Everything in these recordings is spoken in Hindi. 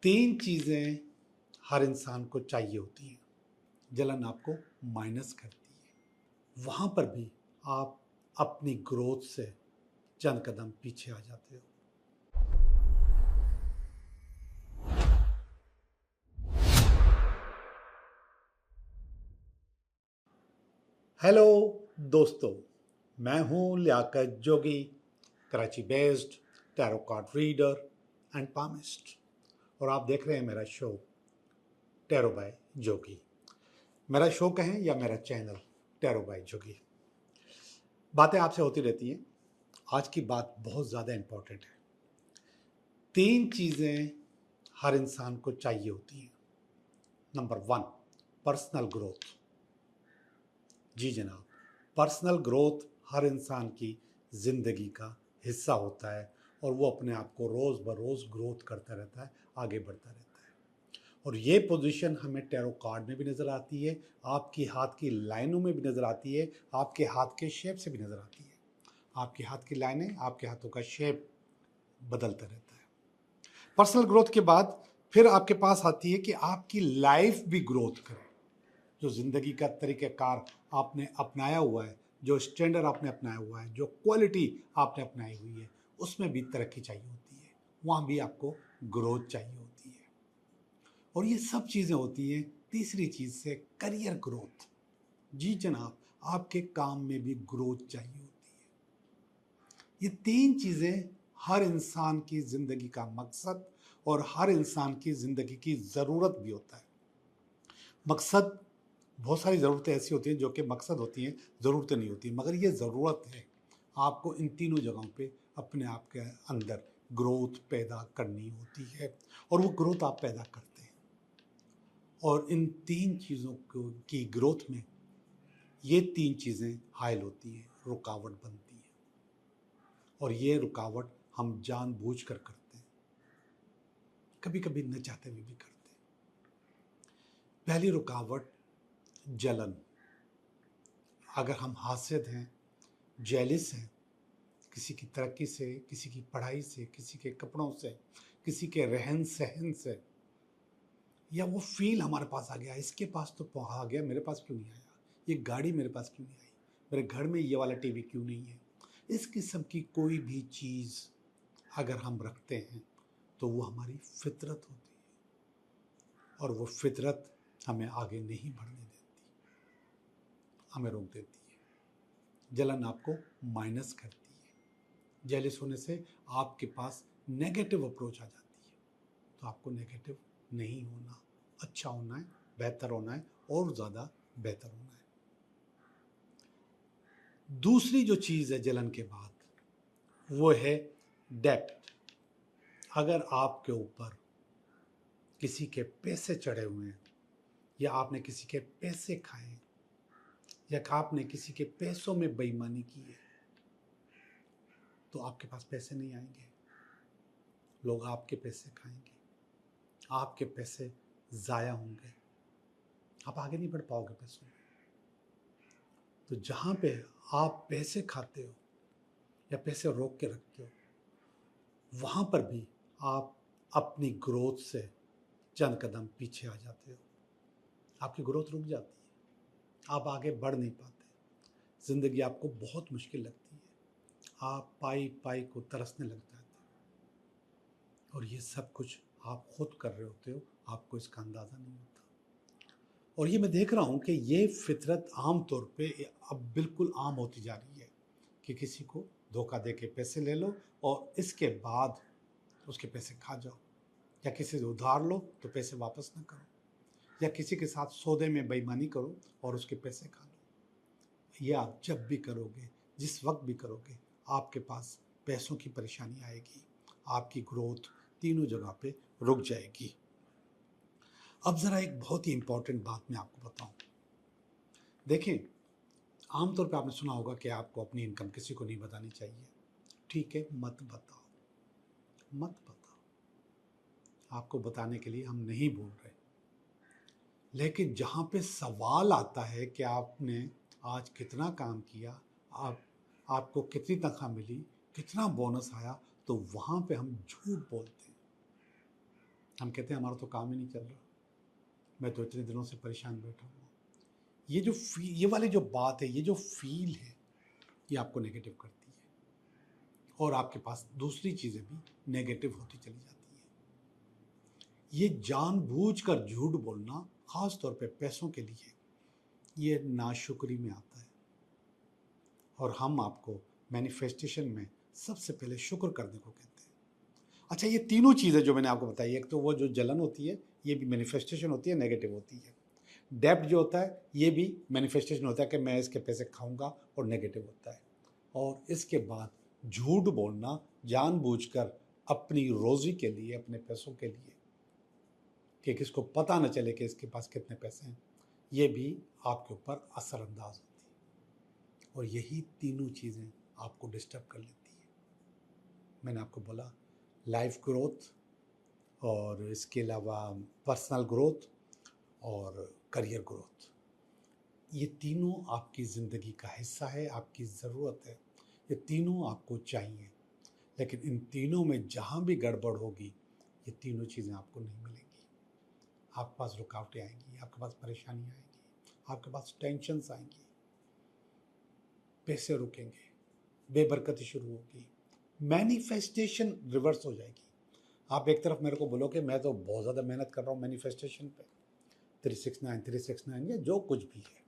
तीन चीज़ें हर इंसान को चाहिए होती हैं। जलन आपको माइनस करती है, वहाँ पर भी आप अपनी ग्रोथ से चंद कदम पीछे आ जाते हो। हेलो दोस्तों, मैं हूँ Liyaqat Jogi, Karachi based tarot card reader and palmist, और आप देख रहे हैं मेरा शो टैरो बाय जोगी। मेरा शो कहें या मेरा चैनल टैरो बाय जोगी। बातें आपसे होती रहती हैं। आज की बात बहुत ज़्यादा इम्पोर्टेंट है। तीन चीज़ें हर इंसान को चाहिए होती हैं। Number 1, personal growth. जी जनाब, पर्सनल ग्रोथ हर इंसान की ज़िंदगी का हिस्सा होता है और वो अपने आप को रोज़ बरोज़ ग्रोथ करता रहता है, आगे बढ़ता रहता है। और ये पोजीशन हमें टैरो कार्ड में भी नज़र आती है, आपकी हाथ की लाइनों में भी नज़र आती है, आपके हाथ के शेप से भी नज़र आती है। आपके हाथ की लाइनें, आपके हाथों का शेप बदलता रहता है। पर्सनल ग्रोथ के बाद फिर आपके पास आती है कि आपकी लाइफ भी ग्रोथ करे। जो ज़िंदगी का तरीक़ाकार आपने अपनाया हुआ है, जो स्टैंडर्ड आपने अपनाया हुआ है, जो क्वालिटी आपने अपनाई हुई है, उसमें भी तरक्की चाहिए होती है, वहाँ भी आपको ग्रोथ चाहिए होती है। और ये सब चीज़ें होती हैं तीसरी चीज़ से, करियर ग्रोथ। जी जनाब, आपके काम में भी ग्रोथ चाहिए होती है। ये तीन चीज़ें हर इंसान की ज़िंदगी का मकसद और हर इंसान की ज़िंदगी की ज़रूरत भी होता है। मकसद, बहुत सारी ज़रूरतें ऐसी होती हैं जो कि मकसद होती हैं, ज़रूरतें नहीं होती, मगर ये ज़रूरत है। आपको इन तीनों जगहों पे अपने आप के अंदर ग्रोथ पैदा करनी होती है और वो ग्रोथ आप पैदा करते हैं। और इन तीन चीज़ों को की ग्रोथ में ये तीन चीज़ें हाइल होती हैं, रुकावट बनती हैं, और ये रुकावट हम जानबूझकर करते हैं, कभी कभी न चाहते हुए भी करते हैं। पहली रुकावट जलन। अगर हम हासिद हैं, जेलिस हैं, किसी की तरक्की से, किसी की पढ़ाई से, किसी के कपड़ों से, किसी के रहन सहन से, या वो फील हमारे पास आ गया, इसके पास तो आ गया, मेरे पास क्यों नहीं आया, ये गाड़ी मेरे पास क्यों नहीं आई, मेरे घर में ये वाला टीवी क्यों नहीं है, इस किस्म की कोई भी चीज़ अगर हम रखते हैं तो वो हमारी फितरत होती है, और वो फितरत हमें आगे नहीं बढ़ने देती, हमें रोक देती है। जलन आपको माइनस करती है। जेलिस होने से आपके पास नेगेटिव अप्रोच आ जाती है, तो आपको नेगेटिव नहीं होना, अच्छा होना है, बेहतर होना है, और ज़्यादा बेहतर होना है। दूसरी जो चीज़ है जलन के बाद, वो है डेट। अगर आपके ऊपर किसी के पैसे चढ़े हुए हैं, या आपने किसी के पैसे खाए, या आपने किसी के पैसों में बेईमानी की है, तो आपके पास पैसे नहीं आएंगे, लोग आपके पैसे खाएंगे, आपके पैसे ज़ाया होंगे, आप आगे नहीं बढ़ पाओगे पैसों में। तो जहाँ पे आप पैसे खाते हो या पैसे रोक के रखते हो, वहाँ पर भी आप अपनी ग्रोथ से चंद कदम पीछे आ जाते हो, आपकी ग्रोथ रुक जाती है, आप आगे बढ़ नहीं पाते, ज़िंदगी आपको बहुत मुश्किल लगती है, आप पाई पाई को तरसने लग जाते हो, और ये सब कुछ आप खुद कर रहे होते हो, आपको इसका अंदाज़ा नहीं होता। और ये मैं देख रहा हूँ कि ये फितरत आम तौर पे अब बिल्कुल आम होती जा रही है कि किसी को धोखा दे के पैसे ले लो और इसके बाद उसके पैसे खा जाओ, या किसी से उधार लो तो पैसे वापस ना करो, या किसी के साथ सौदे में बेईमानी करो और उसके पैसे खा लो। ये आप जब भी करोगे, जिस वक्त भी करोगे, आपके पास पैसों की परेशानी आएगी, आपकी ग्रोथ तीनों जगह पे रुक जाएगी। अब ज़रा एक बहुत ही इम्पॉर्टेंट बात मैं आपको बताऊं। देखें, आमतौर पे आपने सुना होगा कि आपको अपनी इनकम किसी को नहीं बतानी चाहिए। ठीक है, मत बताओ, मत बताओ, आपको बताने के लिए हम नहीं बोल रहे। लेकिन जहाँ पे सवाल आता है कि आपने आज कितना काम किया, आपको कितनी तनख्वाह मिली, कितना बोनस आया, तो वहाँ पे हम झूठ बोलते हैं। हम कहते हैं हमारा तो काम ही नहीं चल रहा, मैं तो इतने दिनों से परेशान बैठा हूँ। ये वाली जो बात है, ये जो फील है, ये आपको नेगेटिव करती है और आपके पास दूसरी चीज़ें भी नेगेटिव होती चली जाती हैं। ये जानबूझकर झूठ बोलना, ख़ास तौर पे पैसों के लिए, ये नाशुक्री में आता है। और हम आपको मैनिफेस्टेशन में सबसे पहले शुक्र करने को कहते हैं। अच्छा, ये तीनों चीज़ें जो मैंने आपको बताई, एक तो वो जो जलन होती है, ये भी मैनिफेस्टेशन होती है, नेगेटिव होती है। डेब्ट जो होता है, ये भी मैनिफेस्टेशन होता है कि मैं इसके पैसे खाऊंगा, और नेगेटिव होता है। और इसके बाद झूठ बोलना जानबूझकर अपनी रोज़ी के लिए, अपने पैसों के लिए, कि किसको पता न चले कि इसके पास कितने पैसे हैं, ये भी आपके ऊपर असरअंदाज होती है। और यही तीनों चीज़ें आपको डिस्टर्ब कर लेती है। मैंने आपको बोला लाइफ ग्रोथ, और इसके अलावा पर्सनल ग्रोथ और करियर ग्रोथ, ये तीनों आपकी ज़िंदगी का हिस्सा है, आपकी ज़रूरत है, ये तीनों आपको चाहिए। लेकिन इन तीनों में जहाँ भी गड़बड़ होगी, ये तीनों चीज़ें आपको नहीं मिलेंगी। आपके पास रुकावटें आएंगी, आपके पास परेशानियाँ आएंगी, आपके पास टेंशन्स आएंगी, पैसे रुकेंगे, बेबरकती शुरू होगी, मैनिफेस्टेशन रिवर्स हो जाएगी। आप एक तरफ मेरे को बोलो कि मैं तो बहुत ज़्यादा मेहनत कर रहा हूँ मैनिफेस्टेशन पे, 369 या जो कुछ भी है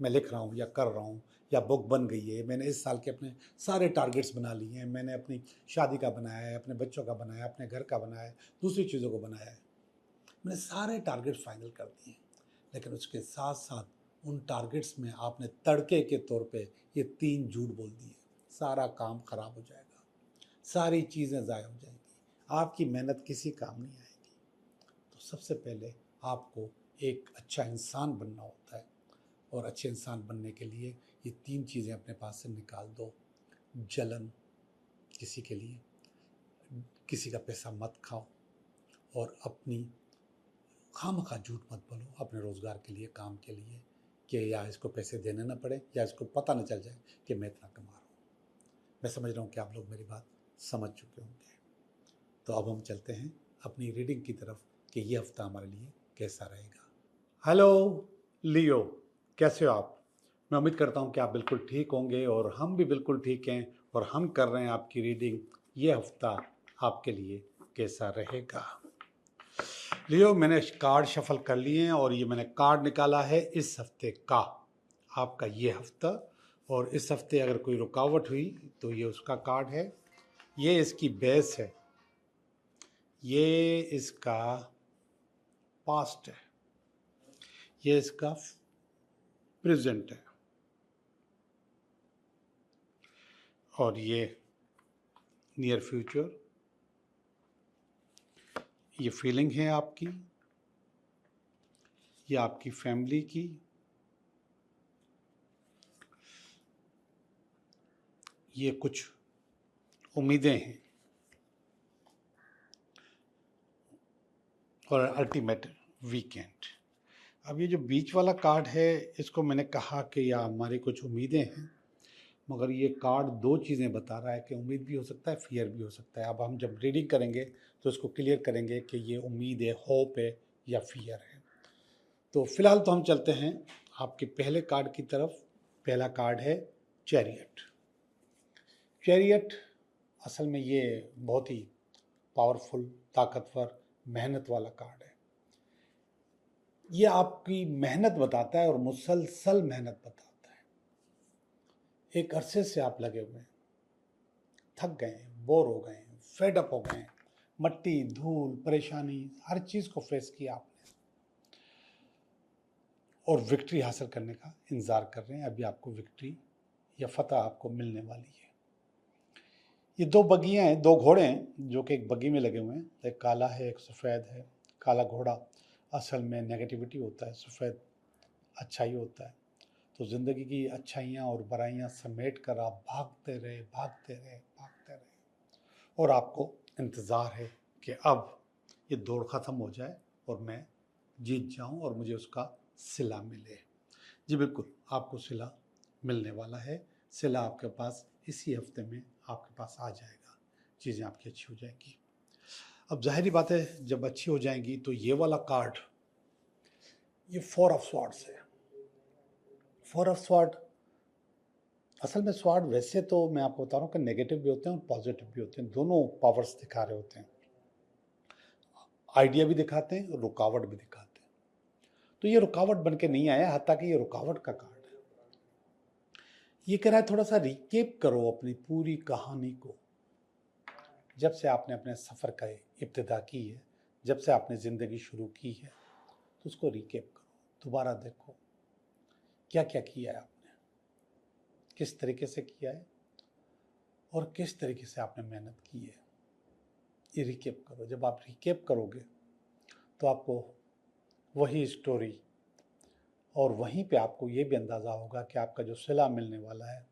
मैं लिख रहा हूँ या कर रहा हूँ, या बुक बन गई है, मैंने इस साल के अपने सारे टारगेट्स बना लिए हैं, मैंने अपनी शादी का बनाया है, अपने बच्चों का बनाया है, अपने घर का बनाया है, दूसरी चीज़ों को बनाया है, मैंने सारे टारगेट फाइनल कर दिए। लेकिन उसके साथ साथ उन टारगेट्स में आपने तड़के के तौर पे ये 3 झूठ बोल दिए, सारा काम खराब हो जाएगा, सारी चीज़ें ज़ाया हो जाएंगी, आपकी मेहनत किसी काम नहीं आएगी। तो सबसे पहले आपको एक अच्छा इंसान बनना होता है, और अच्छे इंसान बनने के लिए ये 3 चीज़ें अपने पास से निकाल दो। जलन किसी के लिए, किसी का पैसा मत खाओ, और अपनी खामखा झूठ मत बोलो अपने रोज़गार के लिए, काम के लिए, कि या इसको पैसे देने ना पड़े, या इसको पता न चल जाए कि मैं इतना कमा रहा हूँ। मैं समझ रहा हूँ कि आप लोग मेरी बात समझ चुके होंगे। तो अब हम चलते हैं अपनी रीडिंग की तरफ कि ये हफ्ता हमारे लिए कैसा रहेगा। हेलो लियो, कैसे हो आप? मैं उम्मीद करता हूँ कि आप बिल्कुल ठीक होंगे, और हम भी बिल्कुल ठीक हैं, और हम कर रहे हैं आपकी रीडिंग, ये हफ्ता आपके लिए कैसा रहेगा। लियो, मैंने कार्ड शफल कर लिए हैं, और ये मैंने कार्ड निकाला है इस हफ्ते का, आपका ये हफ्ता। और इस हफ्ते अगर कोई रुकावट हुई तो ये उसका कार्ड है, ये इसकी बेस है, ये इसका पास्ट है, ये इसका प्रेजेंट है, और ये नियर फ्यूचर, ये फीलिंग है आपकी, ये आपकी फैमिली की, ये कुछ उम्मीदें हैं, और अल्टीमेट वीकेंड। अब ये जो बीच वाला कार्ड है, इसको मैंने कहा कि या हमारी कुछ उम्मीदें हैं, मगर ये कार्ड 2 चीज़ें बता रहा है कि उम्मीद भी हो सकता है, फियर भी हो सकता है। अब हम जब रीडिंग करेंगे तो इसको क्लियर करेंगे कि ये उम्मीद है, होप है, या फियर है। तो फिलहाल तो हम चलते हैं आपके पहले कार्ड की तरफ। पहला कार्ड है चैरियट। चैरियट असल में ये बहुत ही पावरफुल, ताकतवर, मेहनत वाला कार्ड है। ये आपकी मेहनत बताता है, और मुसलसल मेहनत बताता है। एक अरसे से आप लगे हुए हैं, थक गए हैं, बोर हो गए हैं, फेड अप हो गए हैं, मट्टी, धूल, परेशानी, हर चीज़ को फेस किया आपने, और विक्ट्री हासिल करने का इंतज़ार कर रहे हैं। अभी आपको विक्ट्री या फतह आपको मिलने वाली है। ये 2 बगियां हैं, 2 घोड़े हैं जो कि एक बगी में लगे हुए हैं, एक काला है, एक सफ़ेद है। काला घोड़ा असल में नेगेटिविटी होता है, सफ़ेद अच्छाई होता है। तो ज़िंदगी की अच्छाइयाँ और बुराइयाँ समेट कर आप भागते रहे, भागते रहे, भागते रहे, और आपको इंतज़ार है कि अब ये दौड़ ख़त्म हो जाए और मैं जीत जाऊं और मुझे उसका सिला मिले। जी बिल्कुल, आपको सिला मिलने वाला है। सिला आपके पास इसी हफ्ते में आपके पास आ जाएगा, चीज़ें आपकी अच्छी हो जाएगी। अब ज़ाहिर बात है जब अच्छी हो जाएंगी तो ये वाला कार्ड, ये 4 ऑफ स्वॉर्ड्स है। 4 ऑफ स्वॉर्ड, असल में स्वॉर्ड वैसे तो मैं आपको बता रहा हूँ कि नेगेटिव भी होते हैं और पॉजिटिव भी होते हैं, दोनों पावर्स दिखा रहे होते हैं, आइडिया भी दिखाते हैं और रुकावट भी दिखाते हैं। तो ये रुकावट बन के नहीं आया, हत्ता कि ये रुकावट का कार्ड है। ये कह रहा है थोड़ा सा रिकेप करो अपनी पूरी कहानी को, जब से आपने अपने सफ़र का इब्तिदा की है, जब से आपने ज़िंदगी शुरू की है, तो उसको रिकेप करो, दोबारा देखो क्या क्या किया है आपने, किस तरीके से किया है और किस तरीके से आपने मेहनत की है। ये रिकेप करो। जब आप रिकेप करोगे तो आपको वही स्टोरी और वहीं पे आपको ये भी अंदाज़ा होगा कि आपका जो सिला मिलने वाला है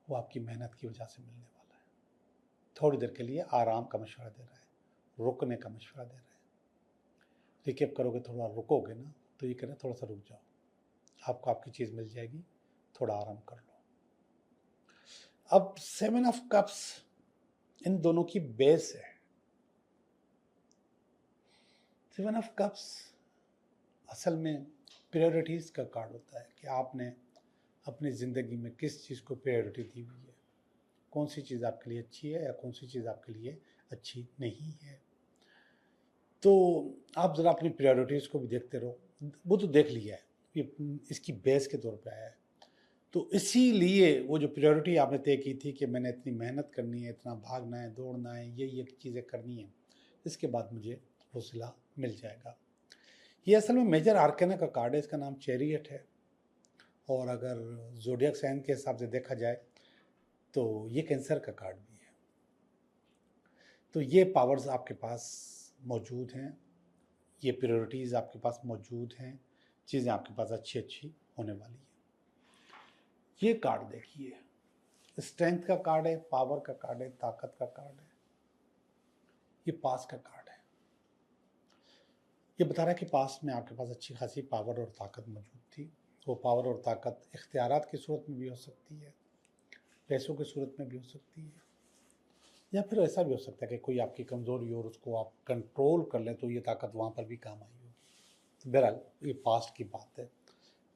वो आपकी मेहनत की वजह से मिलने वाला है। थोड़ी देर के लिए आराम का मशवरा दे रहा है, रुकने का मशवरा दे रहा है। रिकेप करोगे, थोड़ा रुकोगे ना, तो ये कह रहे हैं थोड़ा सा रुक जाओ, आपको आपकी चीज़ मिल जाएगी, थोड़ा आराम कर लो। अब 7 ऑफ कप्स इन दोनों की बेस है। 7 ऑफ कप्स असल में प्रायोरिटीज़ का कार्ड होता है कि आपने अपनी ज़िंदगी में किस चीज़ को प्रायोरिटी दी हुई है, कौन सी चीज़ आपके लिए अच्छी है या कौन सी चीज़ आपके लिए अच्छी नहीं है। तो आप ज़रा अपनी प्रायोरिटीज़ को भी देखते रहो। वो तो देख लिया है, ये इसकी बेस के तौर पे आया है। तो इसीलिए वो जो प्रायोरिटी आपने तय की थी कि मैंने इतनी मेहनत करनी है, इतना भागना है, दौड़ना है, ये चीज़ें करनी है, इसके बाद मुझे वो सिला मिल जाएगा। ये असल में मेजर आर्केना का कार्ड है, इसका नाम चैरियट है। और अगर ज़ोडिएक साइन के हिसाब से देखा जाए तो ये कैंसर का कार्ड भी है। तो ये पावर्स आपके पास मौजूद हैं, ये प्रायोरिटीज़ आपके पास मौजूद हैं, चीज़ें आपके पास अच्छी अच्छी होने वाली हैं। ये कार्ड देखिए, स्ट्रेंथ का कार्ड है, पावर का कार्ड है, ताकत का कार्ड है, ये पास का कार्ड है। ये बता रहा है कि पास में आपके पास अच्छी खासी पावर और ताकत मौजूद थी। वो पावर और ताकत इख्तियारात की सूरत में भी हो सकती है, पैसों की सूरत में भी हो सकती है, या फिर ऐसा भी हो सकता है कि कोई आपकी कमज़ोरी और उसको आप कंट्रोल कर लें तो ये ताकत वहाँ पर भी काम आई होगी। तो बहरहाल ये पास्ट की बात है।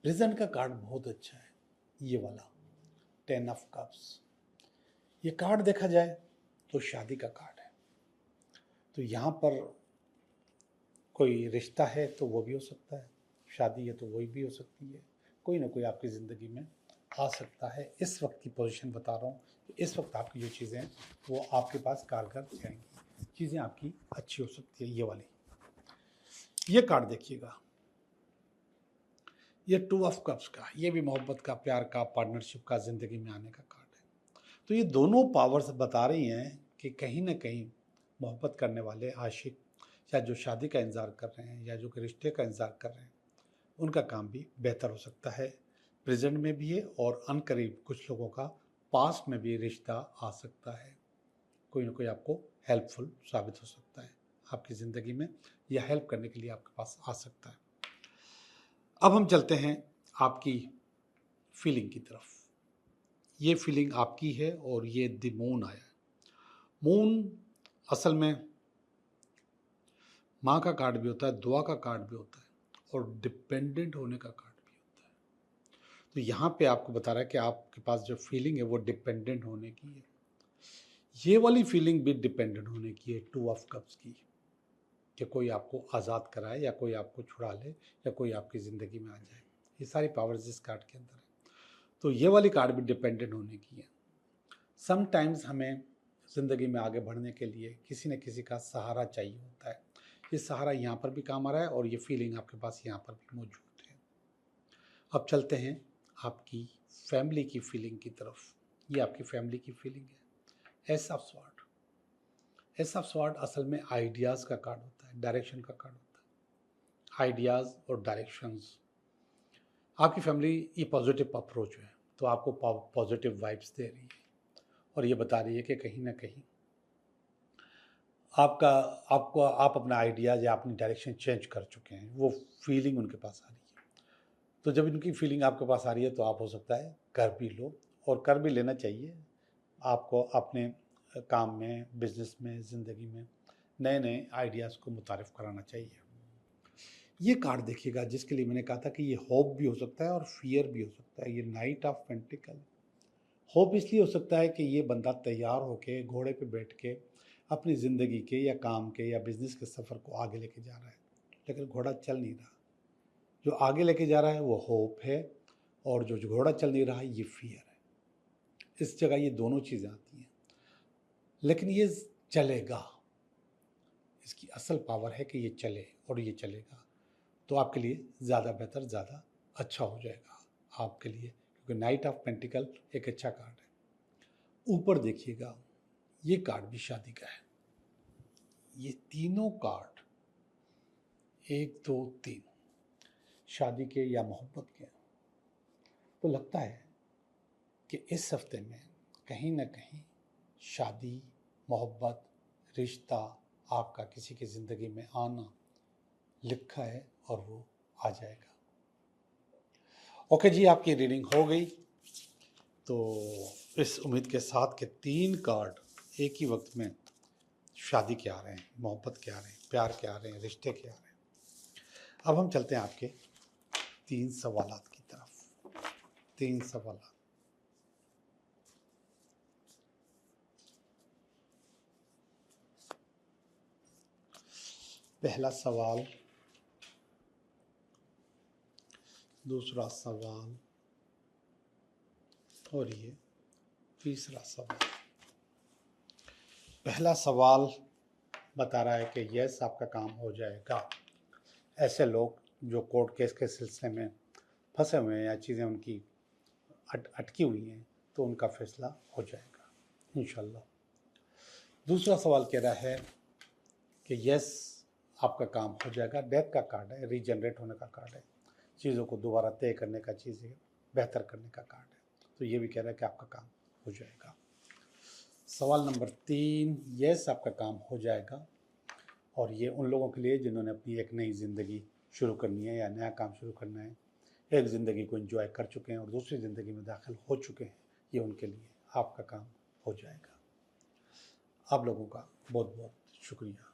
प्रेजेंट का कार्ड बहुत अच्छा है, ये वाला 10 ऑफ कप्स। ये कार्ड देखा जाए तो शादी का कार्ड है। तो यहाँ पर कोई रिश्ता है तो वो भी हो सकता है, शादी है तो वही भी हो सकती है, कोई ना कोई आपकी ज़िंदगी में आ सकता है। इस वक्त की पोजीशन बता रहा हूँ, इस वक्त आपकी जो चीज़ें हैं वो आपके पास कारगर जाएंगी, चीज़ें आपकी अच्छी हो सकती है। ये वाली, ये कार्ड देखिएगा, ये 2 ऑफ कप्स का, ये भी मोहब्बत का, प्यार का, पार्टनरशिप का, ज़िंदगी में आने का कार्ड है। तो ये दोनों पावर्स बता रही हैं कि कहीं ना कहीं मोहब्बत करने वाले आशिक या जो शादी का इंतज़ार कर रहे हैं या जो कि रिश्ते का इंतज़ार कर रहे हैं, उनका काम भी बेहतर हो सकता है। प्रेजेंट में भी है और अनकरीब कुछ लोगों का पास्ट में भी रिश्ता आ सकता है। कोई ना कोई आपको हेल्पफुल साबित हो सकता है आपकी ज़िंदगी में, या हेल्प करने के लिए आपके पास आ सकता है। अब हम चलते हैं आपकी फीलिंग की तरफ। ये फीलिंग आपकी है और ये द मून आया है। मून असल में माँ का कार्ड भी होता है, दुआ का कार्ड भी होता है और डिपेंडेंट होने का कार्ड भी होता है। तो यहाँ पे आपको बता रहा है कि आपके पास जो फीलिंग है वो डिपेंडेंट होने की है। ये वाली फीलिंग भी डिपेंडेंट होने की है 2 ऑफ कप्स की, कि कोई आपको आज़ाद कराए या कोई आपको छुड़ा ले या कोई आपकी ज़िंदगी में आ जाए। ये सारी पावर्स इस कार्ड के अंदर है। तो ये वाली कार्ड भी डिपेंडेंट होने की है। समटाइम्स हमें ज़िंदगी में आगे बढ़ने के लिए किसी न किसी का सहारा चाहिए होता है। ये सहारा यहाँ पर भी काम आ रहा है और ये फीलिंग आपके पास यहाँ पर भी मौजूद है। अब चलते हैं आपकी फैमिली की फीलिंग की तरफ। ये आपकी फैमिली की फीलिंग है। S of sword, S of sword असल में आइडियाज़ का कार्ड होता है, डायरेक्शन का कार्ड होता है। आइडियाज़ और डायरेक्शंस, आपकी फैमिली ये पॉजिटिव अप्रोच है तो आपको पॉजिटिव वाइब्स दे रही है और ये बता रही है कि कहीं ना कहीं आप अपना आइडियाज़ या अपनी डायरेक्शन चेंज कर चुके हैं। वो फीलिंग उनके पास आ रही है। तो जब इनकी फीलिंग आपके पास आ रही है तो आप हो सकता है कर भी लो, और कर भी लेना चाहिए आपको अपने काम में, बिजनेस में, ज़िंदगी में नए नए आइडियाज़ को मुतारिफ़ कराना चाहिए। ये कार्ड देखिएगा जिसके लिए मैंने कहा था कि ये होप भी हो सकता है और फियर भी हो सकता है। ये नाइट ऑफ पेंटिकल। होप इसलिए हो सकता है कि ये बंदा तैयार होके घोड़े पे बैठ के अपनी ज़िंदगी के या काम के या बिजनेस के सफ़र को आगे लेके जा रहा है, लेकिन घोड़ा चल नहीं रहा। जो आगे लेके जा रहा है वो होप है, और जो घोड़ा चल नहीं रहा है ये फियर है। इस जगह ये दोनों चीज़ें आती हैं, लेकिन ये चलेगा। इसकी असल पावर है कि ये चले, और ये चलेगा तो आपके लिए ज़्यादा बेहतर, ज़्यादा अच्छा हो जाएगा आपके लिए, क्योंकि नाइट ऑफ पेंटिकल एक अच्छा कार्ड है। ऊपर देखिएगा, ये कार्ड भी शादी का है। ये तीनों कार्ड 1 2 3 शादी के या मोहब्बत के। तो लगता है कि इस हफ्ते में कहीं ना कहीं शादी, मोहब्बत, रिश्ता आपका किसी की ज़िंदगी में आना लिखा है, और वो आ जाएगा। ओके जी, आपकी रीडिंग हो गई। तो इस उम्मीद के साथ कि 3 कार्ड एक ही वक्त में शादी के आ रहे हैं, मोहब्बत के आ रहे हैं, प्यार के आ रहे हैं, रिश्ते के आ रहे हैं। अब हम चलते हैं आपके 3 सवालात की तरफ। 3 सवालात। पहला सवाल, दूसरा सवाल, और ये तीसरा सवाल। पहला सवाल बता रहा है कि यस, आपका काम हो जाएगा। ऐसे लोग जो कोर्ट केस के सिलसिले में फंसे हुए हैं या चीज़ें उनकी अटकी हुई हैं, तो उनका फैसला हो जाएगा इंशाल्लाह। दूसरा सवाल कह रहा है कि यस, आपका काम हो जाएगा। डेथ का कार्ड है, रीजनरेट होने का कार्ड है, चीज़ों को दोबारा तय करने का, चीज़ें बेहतर करने का कार्ड है। तो ये भी कह रहा है कि आपका काम हो जाएगा। सवाल नंबर 3, यस, आपका काम हो जाएगा। और ये उन लोगों के लिए जिन्होंने अपनी एक नई ज़िंदगी शुरू करनी है या नया काम शुरू करना है, एक ज़िंदगी को एंजॉय कर चुके हैं और दूसरी ज़िंदगी में दाखिल हो चुके हैं, ये उनके लिए आपका काम हो जाएगा। आप लोगों का बहुत बहुत शुक्रिया।